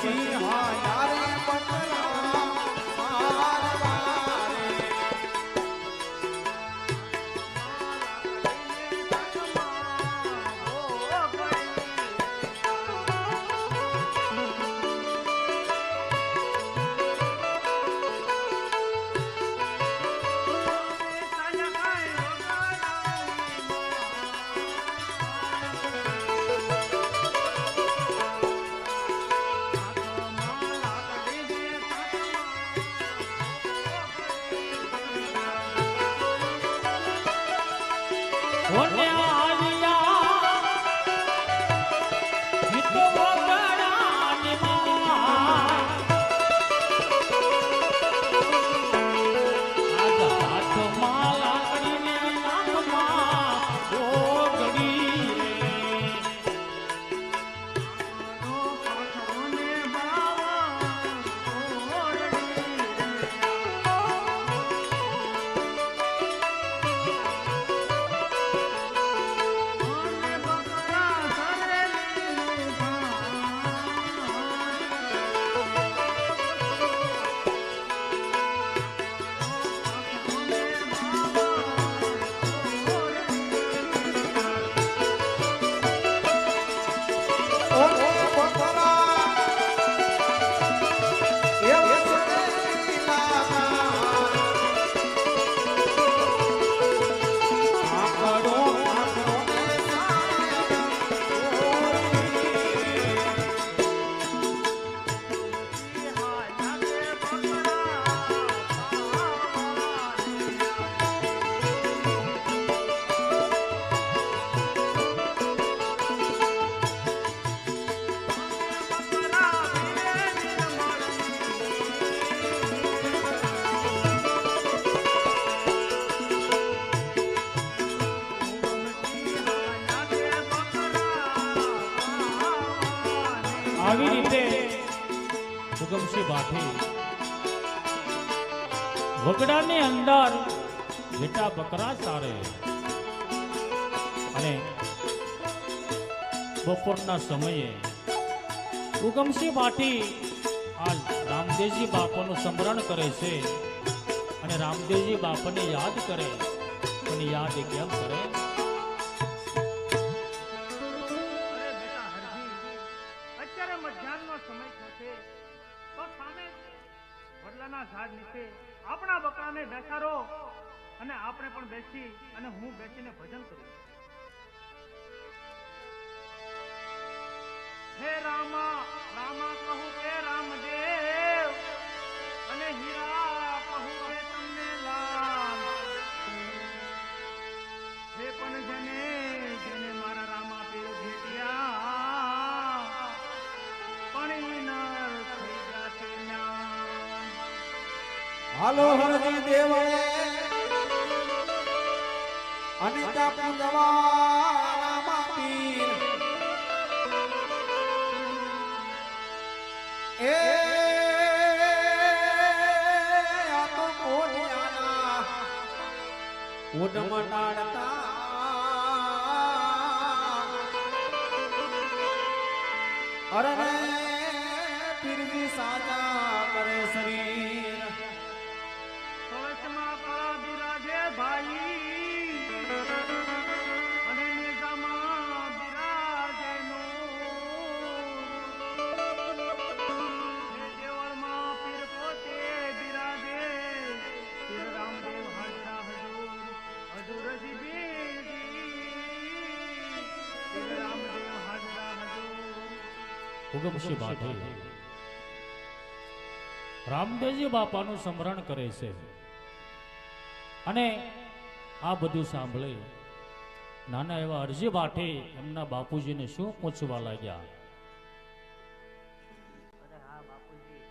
પછી હા યારે બકરા મારવારે આવી રીતે હુકમસિંહ ભાટી વગડાની અંદર જેટા બકરા ચારે અને બપોરના સમયે હુકમસિંહ ભાટી આ રામદેવજી બાપાનું સ્મરણ કરે છે અને રામદેવજી બાપાને યાદ કરે પણ યાદ એ કેમ કરે? ઝાડ નીચે આપણા બકરાને બેસાડો અને આપણે પણ બેસી અને હું બેસીને ભજન કરું. હે રામા રામા કહું કે રામદેવ અને હીરા કહું કે તમને લાલ. હે પણ જેને જેને મારા રામા પીર ભેટ્યા પણ નર થઈ જાતે ના. હાલો હરજી દેવ અનિતા પૂજવા રામા પીર એ આ તો કોઠિયાના ઉડમટાડતા અરે પીરજી સાજા કરે શરીર ભાઈ અને નિજામા બિરાજે દેવળમાં પીર પોતે બિરાજે. પીર રામદેવ હાજરા હજુર હજુરજી પીર રામદેવ હાજરા હજુર. હુકમસિંહ ભાટી રામદેવજી બાપાનું સ્મરણ કરે છે અને આ બધું સાંભળી નાના એવા અરજી ભાટી એમના બાપુજીને શું પૂછવા લાગ્યા? અરે હા બાપુજી,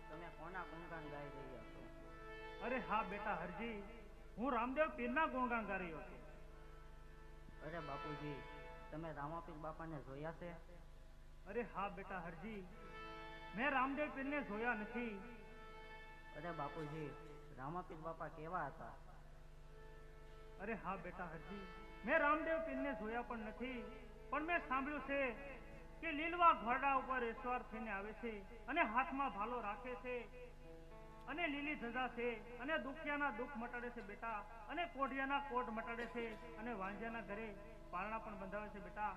તમે કોના ગુણગાન ગાઈ રહ્યા છો? અરે હા બેટા હરજી, હું રામદેવ પીરના ગુણગાન ગાઈ રહ્યો છું. અરે બાપુજી, તમે રામાપીર બાપાને જોયા છે? અરે હા બેટા હરજી, મેં રામદેવ પીરને જોયા નથી. અરે બાપુજી, રામાપીર બાપા કેવા હતા? અરે હા બેટા હરજી, મેં રામદેવ પીરને જોયા પણ નથી, પણ મેં સાંભળ્યું છે કે લીલવા ઘોડા ઉપર એસવાર થઈને આવે છે અને હાથમાં ભાલો રાખે છે અને લીલી ધજા છે અને દુખિયાના દુઃખ મટાડે છે બેટા અને કોઢિયાના કોઢ મટાડે છે અને વાંજ્યાના ઘરે પારણા પણ બંધાવે છે બેટા.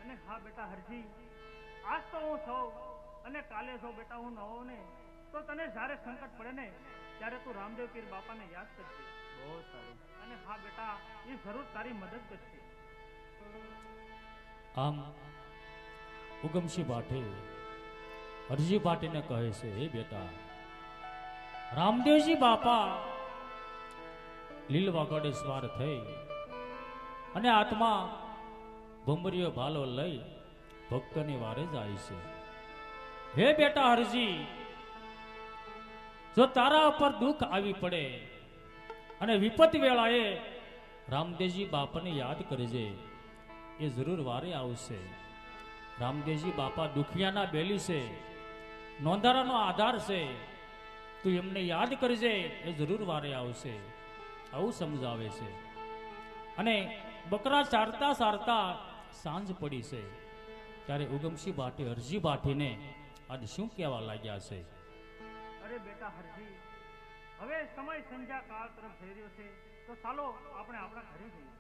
અને હા બેટા હરજી, આજ તો હું સૌ અને કાલે જો બેટા હું ન હોઉં ને તો તને જ્યારે સંકટ પડે ને ત્યારે તું રામદેવ પીર બાપાને યાદ કરજે. બહુ સારું. અને હા બેટા, એ જરૂર તારી મદદ કરશે. આમ ઉગમસિંહ ભાટે હરજી ભાટીને કહે છે, હે બેટા, રામદેવજી બાપા લીલવા ઘોડે સવાર થઈ અને આત્મા ભમરીયો ભાલો લઈ ભક્તોની વારે જાય છે. હે બેટા હરજી, જો તારા ઉપર દુઃખ આવી પડે અને વિપત વેળાએ રામદેવજી બાપાને યાદ કરજે, એ જરૂર વારે આવશે. રામદેવજી બાપા દુખિયાના બેલી છે, નોંધારાનો આધાર છે, તું એમને યાદ કરજે, એ જરૂર વારે આવશે. આવું સમજાવે છે. અને બકરા ચારતા ચારતા સાંજ પડી છે ત્યારે ઉગમસિંહ ભાટી હરજી ભાટીને આજ શું કહેવા લાગ્યા છે. અરે બેટા હરજી, હવે સમય સંધ્યા કાળ તરફ જઈ રહ્યો છે, તો ચાલો આપણે આપણા ઘરે જઈએ.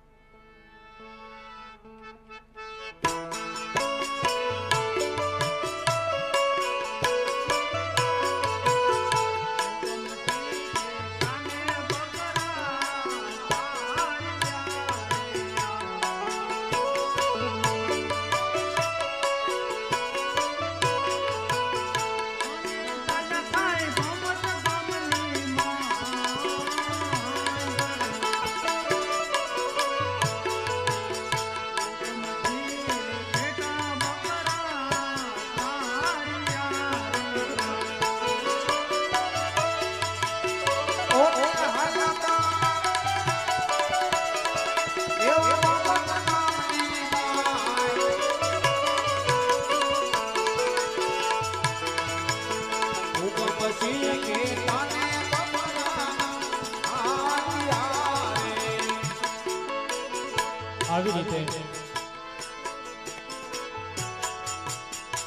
આવી રીતે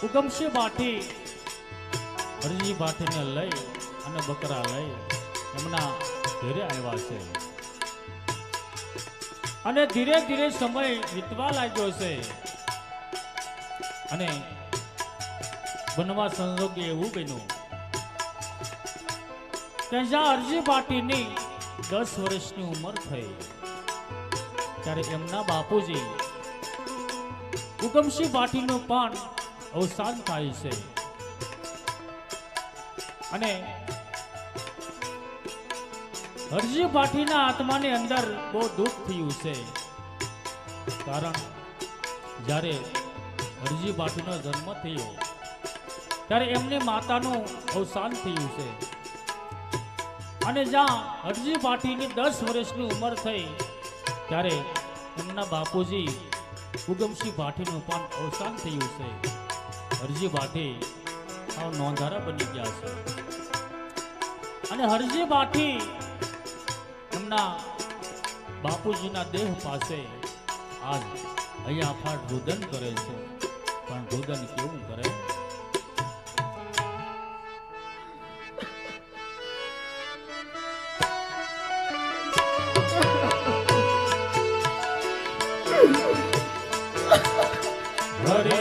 ઉગમસિંહ ભાટી હરજી ભાટીને લઈ અને બકરા લઈ એમના ઘરે આવ્યા છે. અને ધીરે ધીરે સમય વીતવા લાગ્યો છે અને બનવા સંજોગે એવું બન્યું કે જ્યાં હરજી ભાટીની 10 વર્ષની ઉંમર થઈ ત્યારે એમના બાપુજી ઉગમસિંહ ભાટીનું પણ અવસાન થાય છે. અને હરજી ભાટીના આત્માની અંદર બહુ દુઃખ થયું છે, કારણ જ્યારે હરજી ભાટીનો જન્મ થયો ત્યારે એમની માતાનું અવસાન થયું છે. અને જ્યાં હરજી ભાટીની 10 વર્ષની ઉંમર થઈ ત્યારે એમના બાપુજી ઉગમસિંહ ભાટીનું પણ અવસાન થયું છે. હરજી ભાટી આવ નોંધારા બની ગયા છે. અને હરજી ભાટી એમના બાપુજીના દેહ પાસે આજ અહીંયા ફાટ રુદન કરે છે, પણ રુદન કેવું કરે? હરે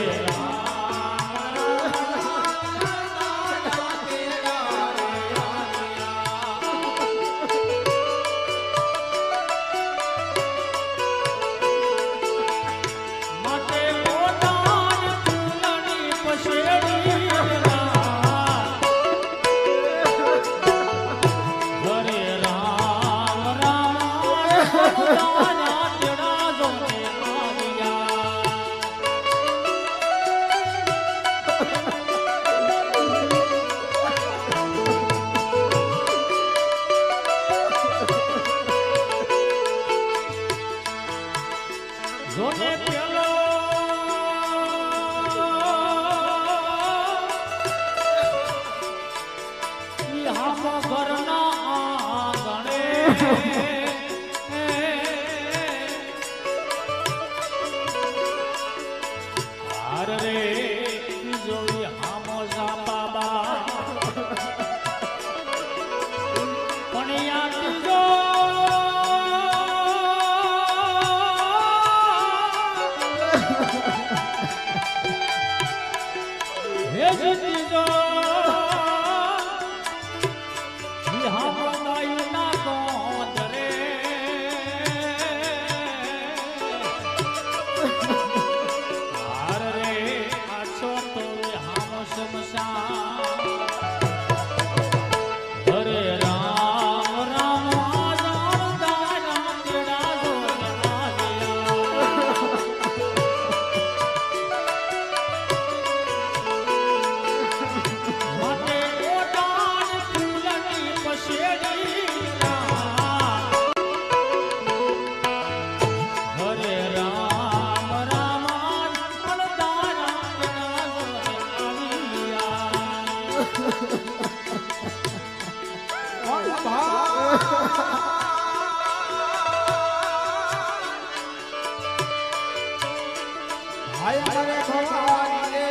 હાય મને ભવાની રે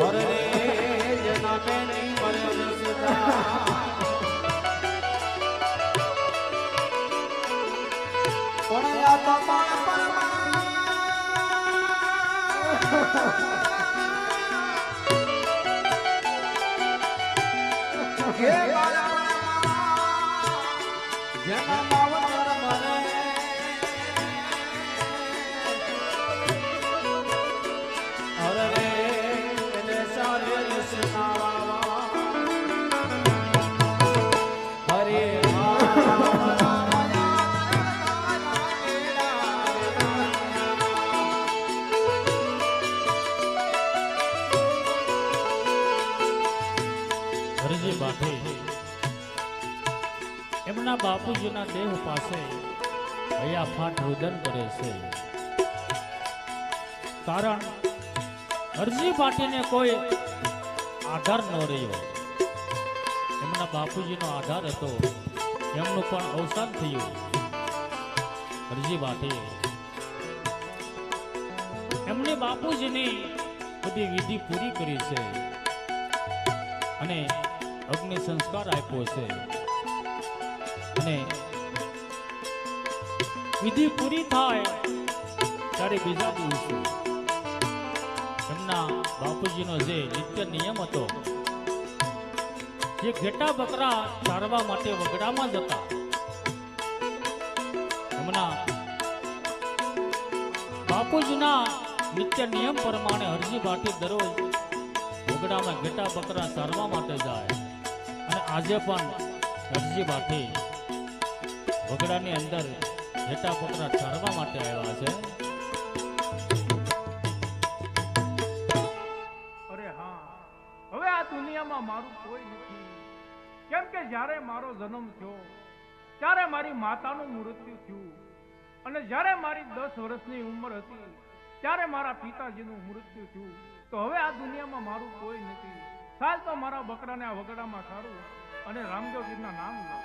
અરે રે જના બેની મરે સદા કોણ યા તો હે જેના પાવન મરે અરે રે એને સારે રસનાવા હરે હરજી બાપે એમના બાપુજીના દેહ પાસે હૈયાફાટ રુદન કરે છે. કારણ હરજી પાટીને કોઈ આધાર ન રહ્યો. એમના બાપુજીનો આધાર હતો, એમનું પણ અવસાન થયું. હરજી બાટીએ એમની બાપુજીની બધી વિધિ પૂરી કરી છે અને અગ્નિ સંસ્કાર આપ્યો છે. અને વિધિ પૂરી થાય ત્યારે બીજા દિવસે એમના બાપુજીનો જે નિત્ય નિયમ હતો, જે ઘેટા બકરા ચારવા માટે વગડામાં જતા, એમના બાપુજીના નિત્ય નિયમ પ્રમાણે હરજી બાટી દરરોજ વગડામાં ઘેટા બકરા ચારવા માટે જાય. અને આજે પણ હરજી બાટી વગડાની અંદર ઘેટા બકરા ચારવા માટે આવ્યા છે. અરે હા, હવે આ દુનિયામાં મારું કોઈ નથી. કેમ કે જ્યારે મારો જન્મ થયો ત્યારે મારી માતાનું મૃત્યુ થયું, અને જ્યારે મારી 10 વર્ષની ઉંમર હતી ત્યારે મારા પિતાજીનું મૃત્યુ થયું. તો હવે આ દુનિયામાં મારું કોઈ નથી. સાલ તો મારા બકરાને આ વગડામાં સારું અને રામદેવજીના નામ લો.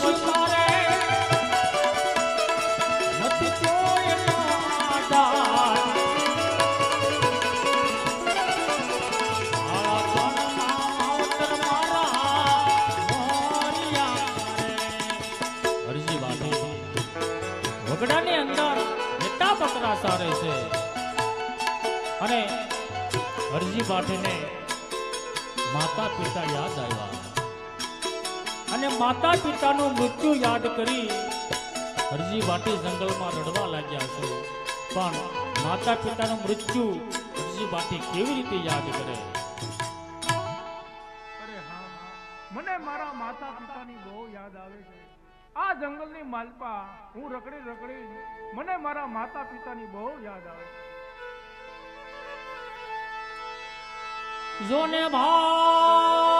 પછી મારે નથી કોઈનો આધાર. આળા તણના માવતર મારા મોરિયા રે. હરજી વાટી વગડાની અંદર એટલા બકરા સારે છે અને હરજી બાટીને માતા પિતા યાદ આવ્યા અને માતા પિતાનું મૃત્યુ યાદ કરી હરજી બાટી જંગલમાં રડવા લાગ્યા છે. પણ માતા પિતાનું મૃત્યુ હરજી બાટી કેવી રીતે યાદ કરે? અરે હા, મને મારા માતા પિતાની બહુ યાદ આવે છે. આ જંગલની માલપા હું રખડી રખડી મને મારા માતા પિતાની બહુ યાદ આવે છે. જોને ભાઈ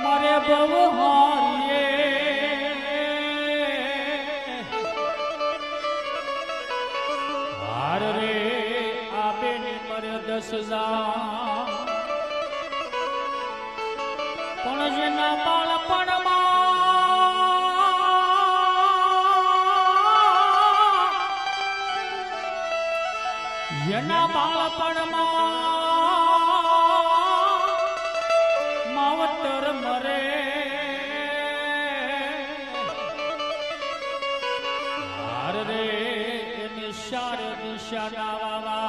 મારે બહુ હારીએ હાર રે આપે ને મરે 10,000 પણ જેના બાળપણમાં જેના બાળપણમાં માવતર મરે હાર રે નિશાર નિશાના વાવા.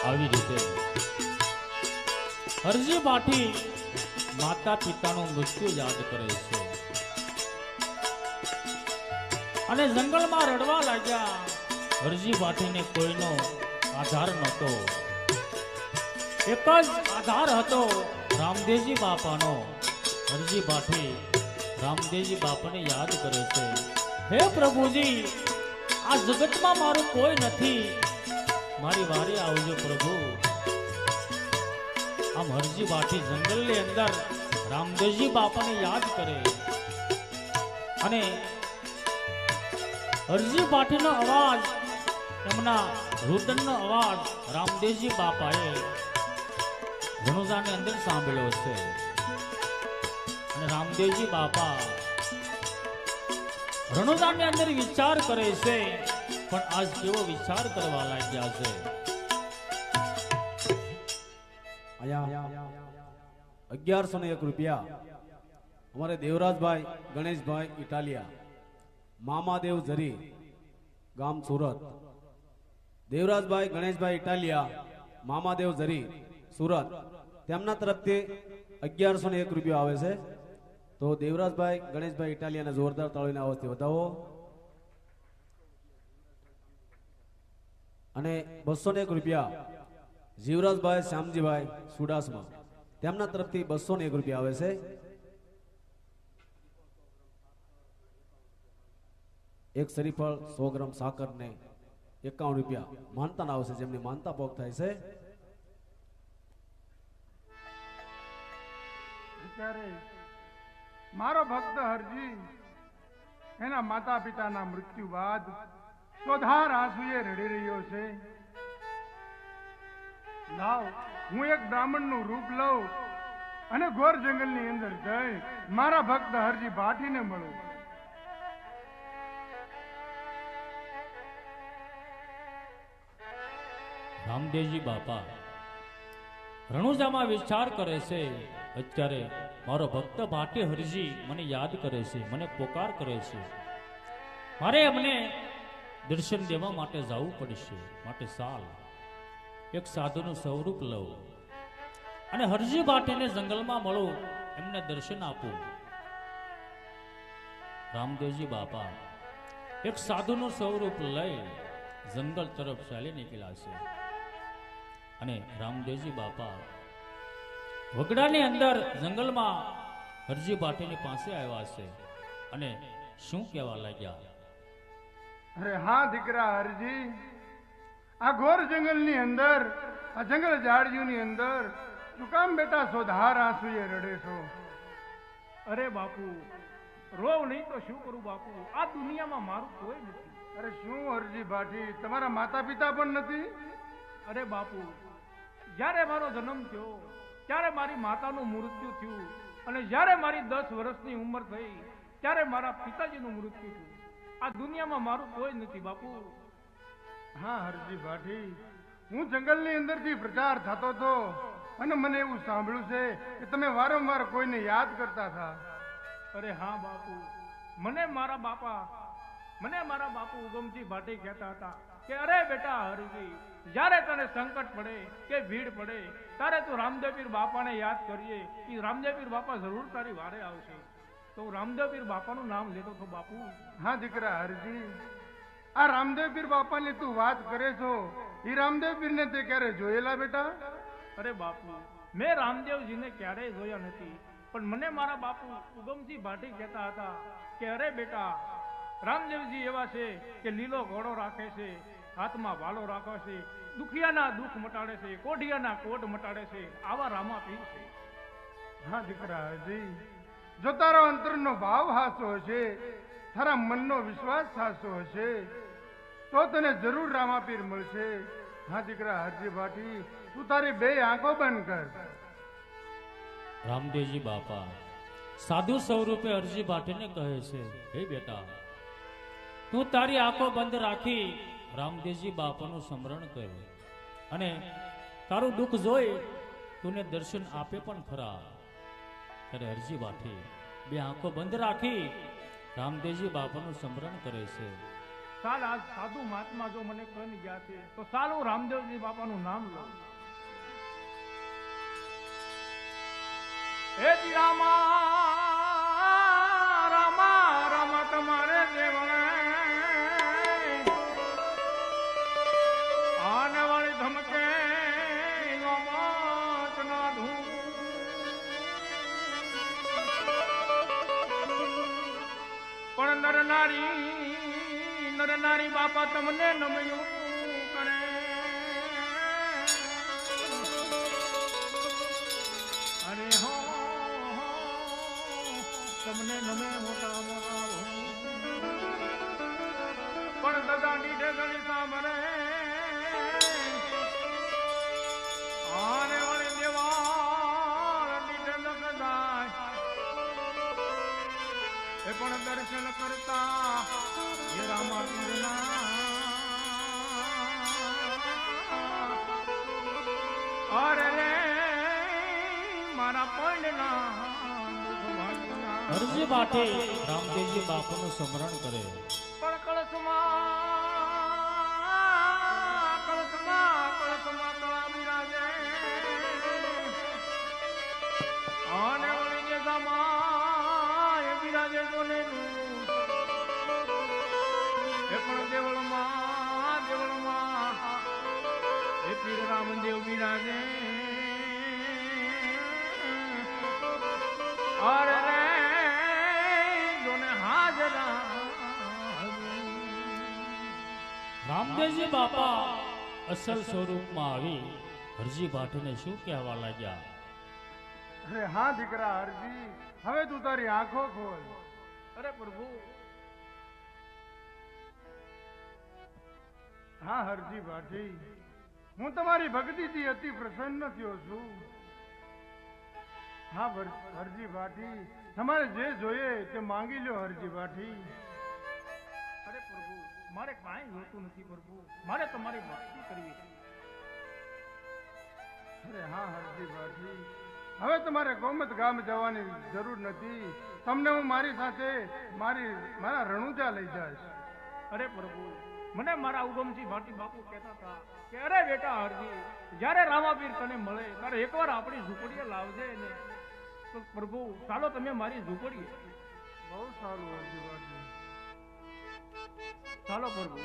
આવી રીતે હરજી બાટી માતા પિતાનું મૃત્યુ યાદ કરે છે અને જંગલમાં રડવા લાગ્યા. હરજી બાટીને કોઈનો આધાર નહોતો. એક જ આધાર હતો રામદેવજી બાપાનો. હરજી બાટી રામદેવજી બાપાને યાદ કરે છે. હે પ્રભુજી, આ જગતમાં મારું કોઈ નથી, મારી વારે આવજો પ્રભુ. આમ હરજી બાટી જંગલની અંદર રામદેવજી બાપાને યાદ કરે અને હરજી બાટીનો અવાજ, એમના રુદનનો અવાજ રામદેવજી બાપાએ ધનુજાની અંદર સાંભળ્યો છે. અને રામદેવજી બાપા રણુજાની અંદર વિચાર કરે છે, પણ આજ કેવો વિચાર કરવા લાગ્યા છે. 1101 રૂપિયા અમારે દેવરાજભાઈ ગણેશભાઈ ઇટાલિયા, મામાદેવ ઝરી, ગામ સુરત. દેવરાજભાઈ ગણેશભાઈ ઇટાલિયા, મામાદેવ ઝરી, સુરત, તેમના તરફથી 1101 રૂપિયા આવે છે. તો દેવરાજભાઈ ગણેશભાઈ ઇટાલિયાને જોરદાર તાળીના અવાજથી વધાવો. અને 201 રૂપિયા જીવરાજભાઈ શ્યામજીભાઈ સુડાસમા, તેમના તરફથી 201 રૂપિયા આવે છે. એક શ્રીફળ 100 ગ્રામ સાકર ને 51 રૂપિયા માનતા આવશે, જેમની માનતા પોક થાય છે. ત્યારે મારો ભક્ત હરજી એના માતા પિતાના મૃત્યુ બાદ સ્વધાર આંસુએ રડી રહ્યો છે. લાવ હું એક બ્રાહ્મણનું રૂપ લઉં અને ઘોર જંગલની અંદર જઈ મારા ભક્ત હરજી ભાટીને મળું. રામદેવજી બાપા રણુજામાં વિચાર કરે છે. અત્યારે મારો ભક્ત ભાટી હરજી મને યાદ કરે છે, મને પોકાર કરે છે. મારે એમને દર્શન દેવા માટે જવું પડશે. માટે સાલ એક સાધુનું સ્વરૂપ લઉં અને હરજી ભાટીને જંગલમાં મળું, એમને દર્શન આપું. રામદેવજી બાપા એક સાધુનું સ્વરૂપ લઈ જંગલ તરફ ચાલી નીકળ્યા છે. અને રામદેવજી બાપા વગડાની અંદર જંગલમાં હરજી ભાટીની પાસે આવ્યા છે અને શું કહેવા લાગ્યા? અરે હા દીકરા હરજી, આ ઘોર જંગલની અંદર, આ જંગલ ઝાડીઓની અંદર શું કામ બેટા સોધાર આંસુએ રડે છો? અરે બાપુ, રોવ નહીં તો શું કરું બાપુ, આ દુનિયામાં મારું કોઈ નથી. અરે શું હરજી ભાટી, તમારા માતા પિતા પણ નથી? અરે બાપુ, જ્યારે મારો જન્મ થયો ત્યારે મારી માતાનું મૃત્યુ થયું, અને જ્યારે મારી 10 વર્ષની ઉંમર થઈ ત્યારે મારા પિતાજીનું મૃત્યુ થયું. આ દુનિયામાં મારું કોઈ નથી બાપુ. હા હરજી ભાટી, હું જંગલની અંદરથી પ્રચાર થતો હતો અને મને એવું સાંભળ્યું છે કે તમે વારંવાર કોઈને યાદ કરતા હતા. અરે હા બાપુ, મને મારા બાપુ ઉગમજી ભાટી કહેતા હતા કે અરે બેટા હરજી, જ્યારે તને સંકટ પડે કે ભીડ પડે ત્યારે તું રામદેવપીર બાપાને યાદ કરીએ, એ રામદેવપીર બાપા જરૂર તારી વારે આવશે. તો હું રામદેવપીર બાપાનું નામ લેતો હતો બાપુ. હા દીકરા હરજી, આ રામદેવપીર બાપાની તું વાત કરે છો, એ રામદેવપીરને તે ક્યારે જોયેલા બેટા? અરે બાપુ, મેં રામદેવજીને ક્યારેય જોયા નથી, પણ મને મારા બાપુ ઉગમજી ભાટી કહેતા હતા કે અરે બેટા, રામદેવજી એવા છે કે લીલો ઘોડો રાખે છે, હાથમાં વાલો રાખે છે, દુખિયાના દુઃખ મટાડે છે, કોઢિયાના કોઢ મટાડે છે, આવા રામાપીર છે. હા દીકરા હરજી, જો તારો અંતરનો ભાવ હાસો હશે, તારા મનનો વિશ્વાસ સાચો હશે, તો તને જરૂર રામાપીર મળશે. હા દીકરા હરજી ભાટી, તું તારી 2 આંખો બંધ કર. રામદેવજી બાપા સાધુ સ્વરૂપે હરજી ભાટીને કહે છે, હે બેટા, તું તારી આંખો બંધ રાખી રામદેવજી બાપાનું સ્મરણ કર, અને તારું દુઃખ જોઈ તુને દર્શન આપે પણ ખરા. ત્યારે હરજી ભાટી 2 આંખો બંધ રાખી રામદેવજી બાપાનું સ્મરણ કરે છે. સાલ આજ સાધુ મહાત્મા જો મને કહી ગયા છે તો સાલ હું રામદેવજી બાપાનું નામ લઉં. હે રામા રામા રામા તમારે દેવણે આને વાળી ધમકે મોત ના ધૂ પણ નર નારી બાપા તમને નમયું કરે. અરે હો તમને નમે મોટા મોટા પણ દાદા દીઠે ગણી સાંભળે આને વળી દેવાળ દીઠે લગદાય એ પણ દર્શન કરતા હે રામાપીરના અરે રે મારા પંડના હરજી ભાટી રામદેવજી બાપાનું સ્મરણ કરે. પણ કળશમાં કળા બિરાજે અને વળી જે ગામાં બિરાજે જોનેનું એ પણ દેવળમાં એ પીર રામદેવ બિરાજે. અરે રે જોને હાજરા રામદેવજી બાપા અસલ સ્વરૂપમાં આવી હરજી ભાટીને શું કહેવા લાગ્યા? અરે હા દીકરા હરજી, હવે તું તારી આંખો ખોલ. અરે પ્રભુ, હા હરજી ભાટી, હું તમારી ભક્તિથી અતિ પ્રસન્ન થયો છું. હા હરજી ભાટી, તમારે જે જોઈએ તે માંગી લો હરજી ભાટી. અરે પ્રભુ, મારે કાંઈ જોતું નથી પ્રભુ, મારે તમારી ભક્તિ કરવી છે. અરે હા હરજી ભાટી, હવે તમારે ગોમત ગામ જવાની જરૂર નથી. તમને હું મારી સાથે મારા રણુજા લઈ જઈશ. અરે પ્રભુ, મને મારા ઉગમસિંહ ભાટી બાપુ કહેતા હતા કે અરે બેટા હરજી, જ્યારે રામાપીર તને મળે ત્યારે એકવાર આપણી ઝૂંપડીએ લાવજે ને. તો પ્રભુ ચાલો તમે મારી ઝૂંપડીએ. બહુ સારું હરજી ભાટી. ચાલો પ્રભુ.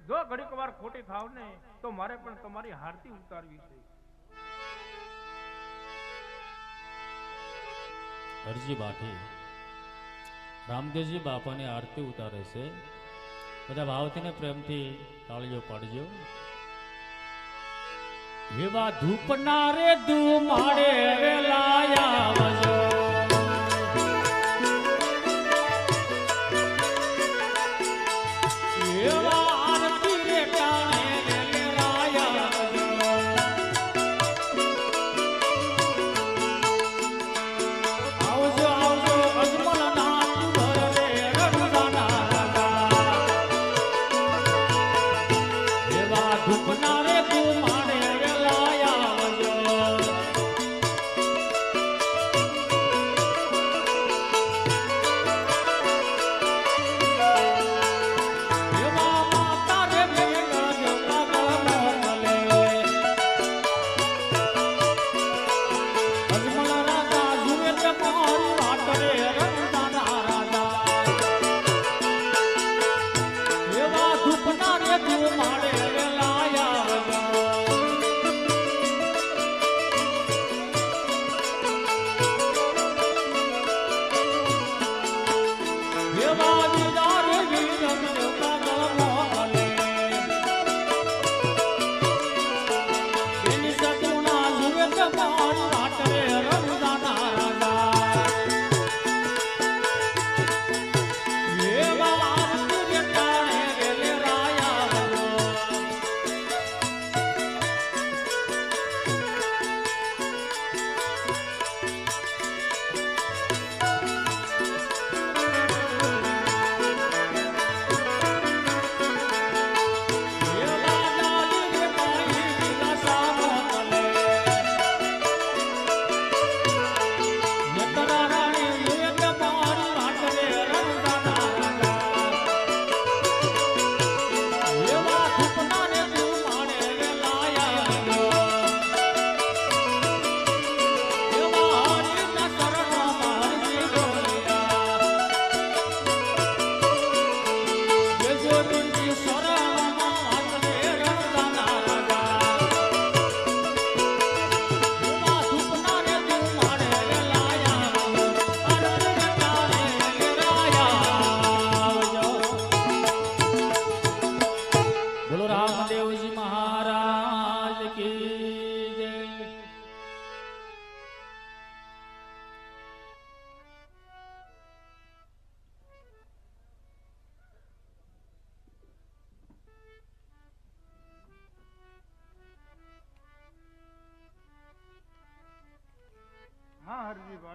જો ઘડીક વાર ખોટી થાવ ને તો મારે પણ તમારી હારતી ઉતારવી છે. હરજી ભાટી રામદેવજી બાપાની આરતી ઉતારે છે. બધા ભાવથી ને પ્રેમથી તાળીઓ પાડજો. એવા ધૂપના રે ધુમાડે વેલાયા આવજો. એવા આરતી રે ટાણે વેલાયા આવજો. આવજો આવજો અજમલ નાથ ભરે રણુજાના રાજા. એવા ધૂપના રે ધુમાડે વેલાયા આવજો. એવા માતા રે મેઘ કાગળ મોકલે. અજમલ રાજા જુએ તમારી વાત રે રણુજાના રાજા. એવા ધૂપના રે ધુમાડે વેલાયા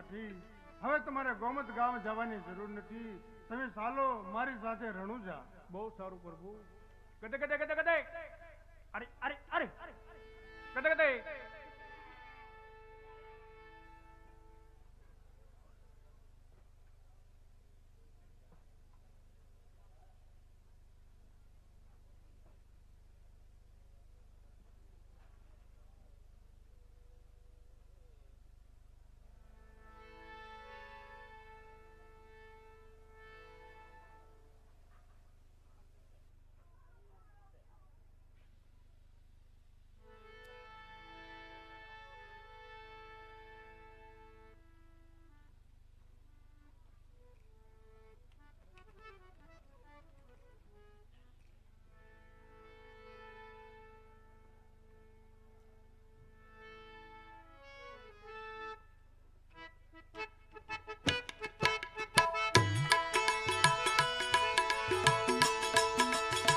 નથી. હવે તમારે ગોમત ગામ જવાની જરૂર નથી. તમે ચાલો મારી સાથે રણુજા. બહુ સારું પ્રભુ. ગદે ગદે ગદે ગદે. અરે અરે અરે ગદે ગદે.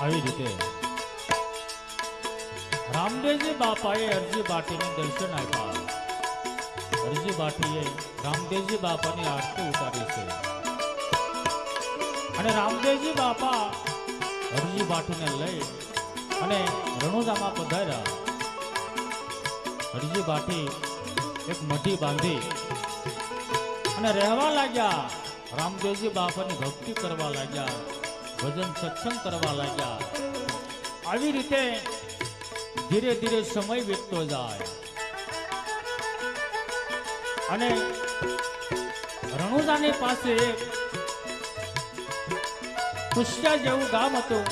આવી રીતે રામદેવજી બાપાએ અરજી બાટીને દર્શન આપ્યા. અરજી બાટીએ રામદેવજી બાપાની આરતી ઉતારી છે અને રામદેવજી બાપા અરજી બાટીને લઈ અને રણુજામાં પધાર્યા. અરજી બાટી એક મઢી બાંધી અને રહેવા લાગ્યા. રામદેવજી બાપાની ભક્તિ કરવા લાગ્યા, ભજન સત્સંગ કરવા લાગ્યા. આવી રીતે ધીરે ધીરે સમય વીતતો જાય અને રણુજાની પાસે એક કુશિયા જેવું ગામ હતું.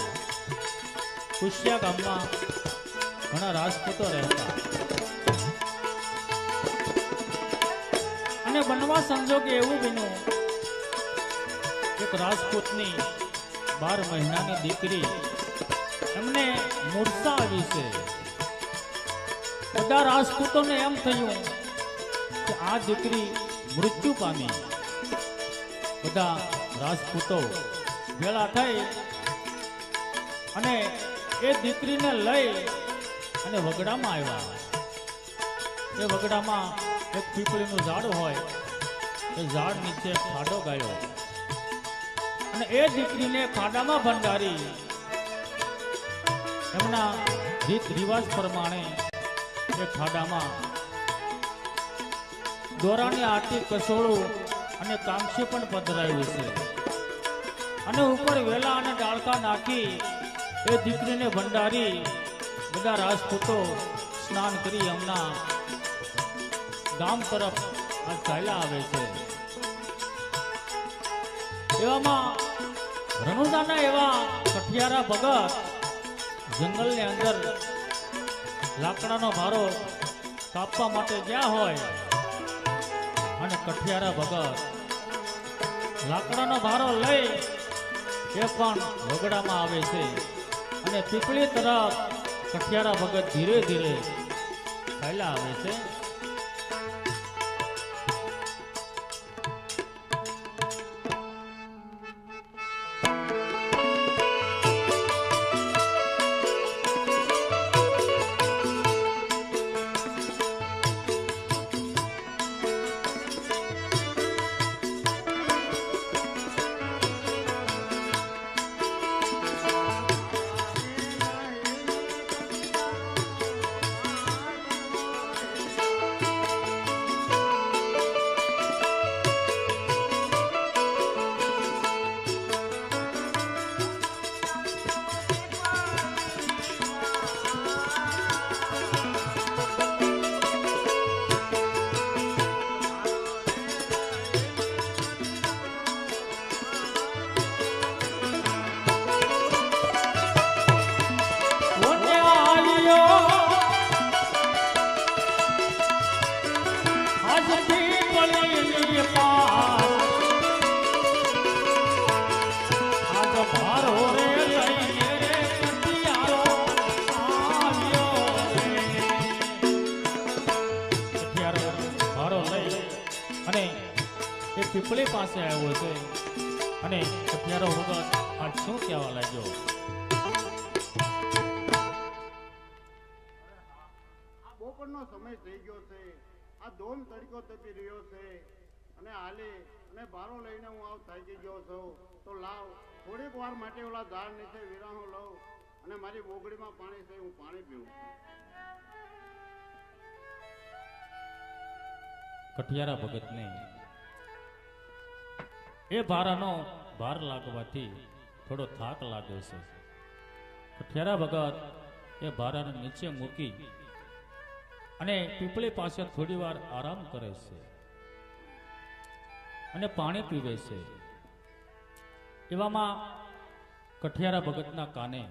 કુશિયા ગામમાં ઘણા રાજપૂતો રહેતા અને બનવા સંજોગે એવું બન્યું એક રાજપૂતની 12 મહિનાની દીકરી એમને મૂર્છા આવી છે. બધા રાજપૂતોને એમ થયું કે આ દીકરી મૃત્યુ પામી. બધા રાજપૂતો ભેળા થઈ અને એ દીકરીને લઈ અને વગડામાં આવ્યા. એ વગડામાં એક પીપળીનું ઝાડ હોય, એ ઝાડ નીચે ખાડો ગાયો અને એ દીકરીને ખાડામાં ભંડારી એમના રીત રિવાજ પ્રમાણે એ ખાડામાં દોરાની આટી, કસોળું અને કાંક્ષી પણ પધરાયું છે અને ઉપર વેલા અને ડાળકા નાખી એ દીકરીને ભંડારી બધા રાજપૂતો સ્નાન કરી એમના ગામ તરફ આ ચાલ્યા આવે છે. એવામાં રણુજાના એવા કઠિયારા ભગત જંગલની અંદર લાકડાનો ભારો કાપવા માટે ગયા હોય અને કઠિયારા ભગત લાકડાનો ભારો લઈ એ પણ વગડામાં આવે છે અને પીપળી તરફ કઠિયારા ભગત ધીરે ધીરે ચાલ્યા આવે છે. પીપળી પાસે આવ્યો છે અને કઠિયારો વગર આ શું કહેવા લાગ્યો? બપોરનો સમય થઈ ગયો છે. આ દોમ તડકો તપી રહ્યો છે અને હાલી અને ભારો લઈને હું આવ થાકી ગયો છું, તો લાવ થોડીક વાર માટે ઓલા ઝાડ નીચે વિરામો લઉં અને મારી બોગડીમાં પાણી છે, હું પાણી પીવું. કઠિયારા ભગતને એ ભારાનો ભાર લાગવાથી થોડો થાક લાગે છે. કઠિયારા ભગત એ ભારાને નીચે મૂકી અને પીપળી પાસે થોડી વાર આરામ કરે છે અને પાણી પીવે છે. એવામાં કઠિયારા ભગતના કાને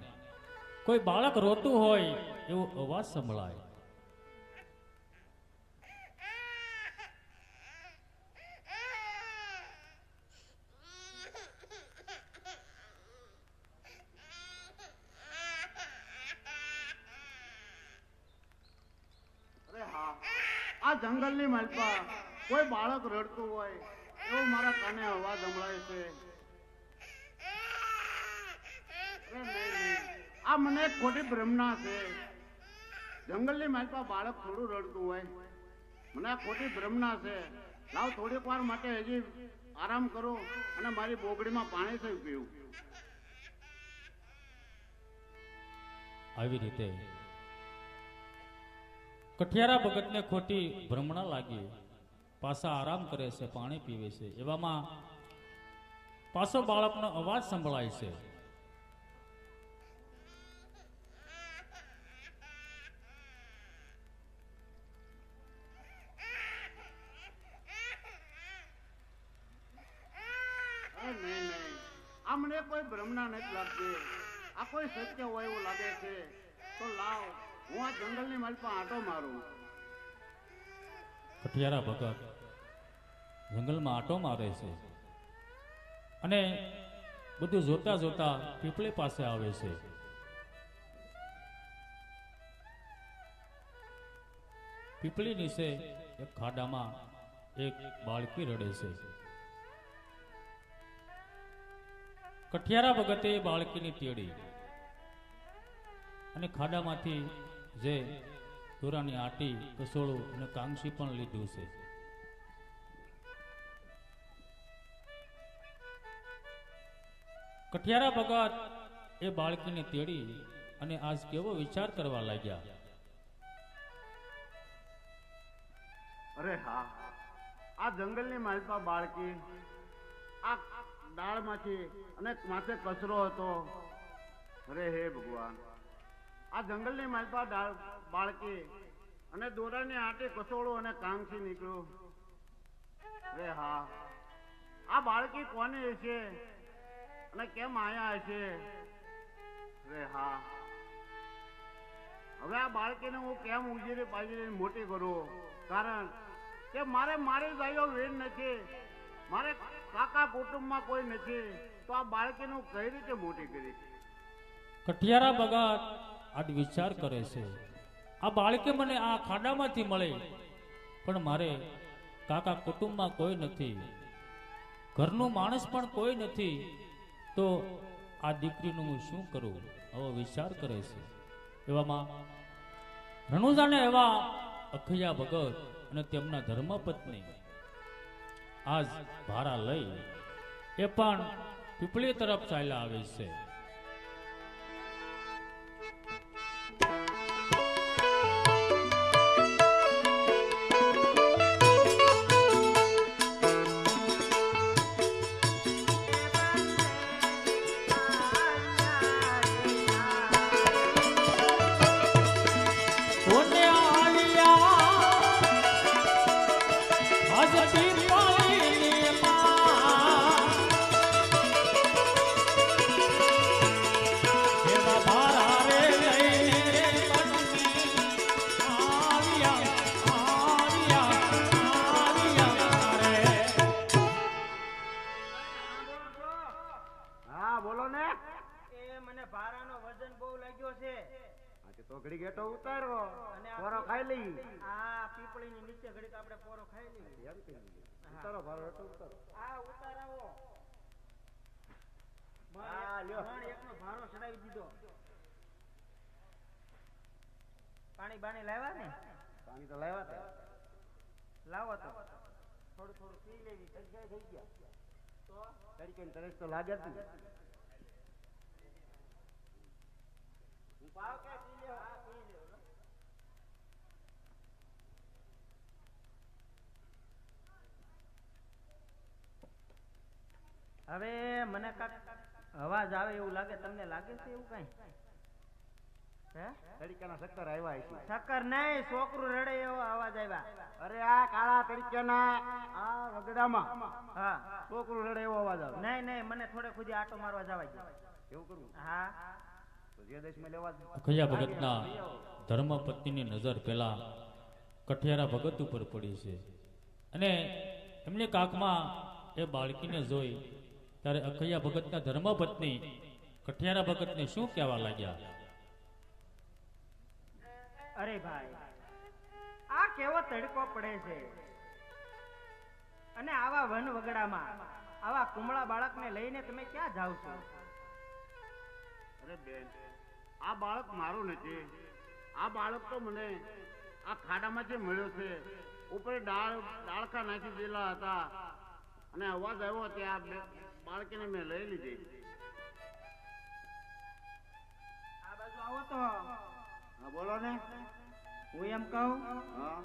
કોઈ બાળક રોતું હોય એવો અવાજ સંભળાય. આ જંગલની માલપા કોઈ બાળક રડતું હોય એવો મારા કાને અવાજ સંભળાય છે. અરે નહીં, આ મને એક ખોટી ભ્રમણા છે. જંગલની માલપા બાળક થોડું રડતું હોય, મને આ ખોટી ભ્રમણા છે. લાવ થોડીક વાર માટે હજી આરામ કરો અને મારી બોગડીમાં પાણી થઈ પીવું. આવી રીતે કઠિયારા ભગતને ખોટી ભ્રમણા લાગી. પાછા આરામ કરે છે, પાણી પીવે છે. એવામાં પાછો બાળકનો અવાજ સંભળાય છે. નહીં, આ મને કોઈ ભ્રમણા નથી લાગતી. આ કોઈ સત્ય હોય એવું લાગે છે. તો લાવ હું આ જંગલની માલપા આંટો મારું. કઠિયારા ભગત જંગલમાં આંટો મારે છે અને બધું જોતા જોતા પીપળી પાસે આવે છે. પીપળી નીચે એક ખાડામાં એક બાળકી રડે છે. કઠિયારા ભગતે એ બાળકીની તેડી અને ખાડામાંથી જે દોરાની આટી, કસોળું અને કાંગસી પણ લીધું છે. કઠિયારા ભગત એ બાળકીને તેડી અને આજ કેવો વિચાર કરવા લાગ્યા. અરે હા, આ જંગલની માલપા બાળકી આ ડાળમાંથી અને માથે કચરો હતો. અરે હે ભગવાન, આ જંગલની માલપા બાળકી અને દોરાની આટી, કસોળું અને કાંગથી નીકળ્યું. અરે હા, આ બાળકી કોની હશે અને કેમ આયા હશે? અરે હા, હવે આ બાળકીને હું કેમ ઉજીરી પાજીરી મોટી કરું? કારણ કે મારે મારી ભાઈઓ વીર નથી, મારે કાકા કુટુંબમાં કોઈ નથી, તો આ બાળકીને હું કઈ રીતે મોટી કરી? કઠિયારા ભગત આજ વિચાર કરે છે, આ બાળકી મને આ ખાડામાંથી મળે, પણ મારે કાકા કુટુંબમાં કોઈ નથી, ઘરનું માણસ પણ કોઈ નથી, તો આ દીકરીનું હું શું કરું? આવો વિચાર કરે છે. એવામાં રણુજાને એવા અખૈયા ભગત અને તેમના ધર્મપત્ની આજ ભારા લઈ એ પણ પીપળી તરફ ચાલ્યા આવે છે. ઘડી ગેટો ઉતારો અને પોરો ખાઈ લઈ. આ પીપળીની નીચે ઘડીક આપણે પોરો ખાઈ લઈએ. ઉતારો ભારો ઉતારો. આ ઉતારાવો. માણ એકનો ભારો ચડાવી દીધો. પાણી બાણી લાવ્યા ને? પાણી તો લાવ્યા હતા. લાવો તો થોડું થોડું પી લેવી જગ્યાએ થઈ ગયા તો તરીકે તરસ તો લાગે જ ને. પાવ કે પી લ્યો હા પી લ્યો હવે મને કાક અવાજ આવે એવું લાગે તમને લાગે છે એવું કઈ હે તરીકાના શક્કર આવ્યા છે. શક્કર નહીં છોકરું રડે એવો અવાજ આવ્યા અરે આ કાળા તરીકેના આ વગડામાં હા છોકરું રડે એવો અવાજ આવે. નહીં નહીં મને થોડે ખુદી આટો મારવા જવા દે એવું કરવું હા તો જે દેશમાં લેવા જ. અખૈયા ભગતના ધર્મપત્નીની નજર પેલા કઠિયારા ભગત ઉપર પડી છે અને એમની કાખમાં એ બાળકીને જોઈ ત્યારે અખૈયા ભગતના ધર્મપત્ની કઠિયારા ભગતને શું કહેવા લાગ્યા? અરે ભાઈ આ કેવો તડકો પડે છે અને આવા વન વગડામાં આવા કુમળા બાળકને લઈને તમે ક્યાં જાવ છો? અરે બેન આ બાળક મારું નથી. આ બાળક તો મને આ ખાડામાંથી મળ્યો છે. ઉપર ડાળખા નાખી દેલા હતા અને અવાજ આવ્યો ત્યાં બાળકીને મેં લઈ લીધી. આ બાજુ આવો તો હા બોલો ને. હું એમ કહું હા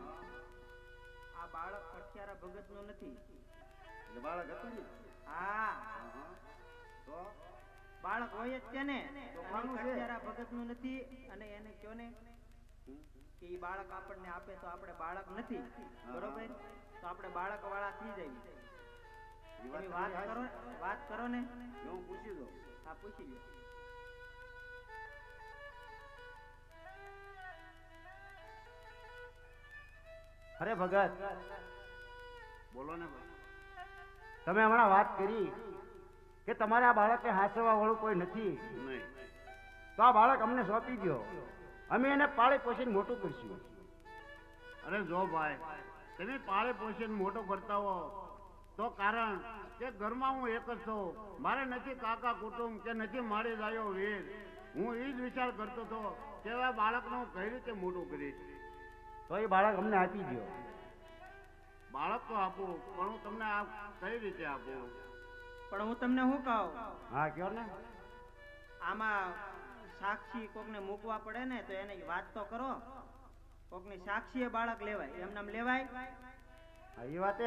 આ બાળક કઠિયારા ભગત નું નથી. એટલે બાળક હતું ને. હા હા તો બાળક હોય જ છે ને તો કોનું છે? કઠિયારા ભગત નું નથી અને એને કયો ને કે ઈ બાળક આપણને આપે તો આપણે બાળક નથી બરોબર તો આપણે બાળક વાળા થઈ જઈએ. એ તમે વાત કરો ને હું પૂછી દઉં. હા પૂછી લો. અરે ભગત બોલો ને. તમે હમણાં વાત કરી કે તમારે આ બાળકને હાંસવા વાળું કોઈ નથી. તો આ બાળક અમને સોંપી દો, અમે એને પાળી પોષીને મોટું કરશું. અરે જો ભાઈ તમે પાળી પોષીને મોટો કરતા હો તો કારણ કે ઘરમાં હું એક જ છું. મારે નથી કાકા કુટુંબ કે નથી મારી જાયો વીર. હું એ જ વિચાર કરતો હતો કે આ બાળકને હું કઈ રીતે મોટું કરીશ. તો એ બાળક અમને આપી દો. બાળક તો આપું પણ હું તમને આ કઈ રીતે આપું? પણ હું તમને શું કહું હા કયો ને. આમાં સાક્ષી કોકને મૂકવા પડે ને તો એને વાત તો કરો. કોકની સાક્ષીએ બાળક લેવાય એમ નામ લેવાય? એ વાત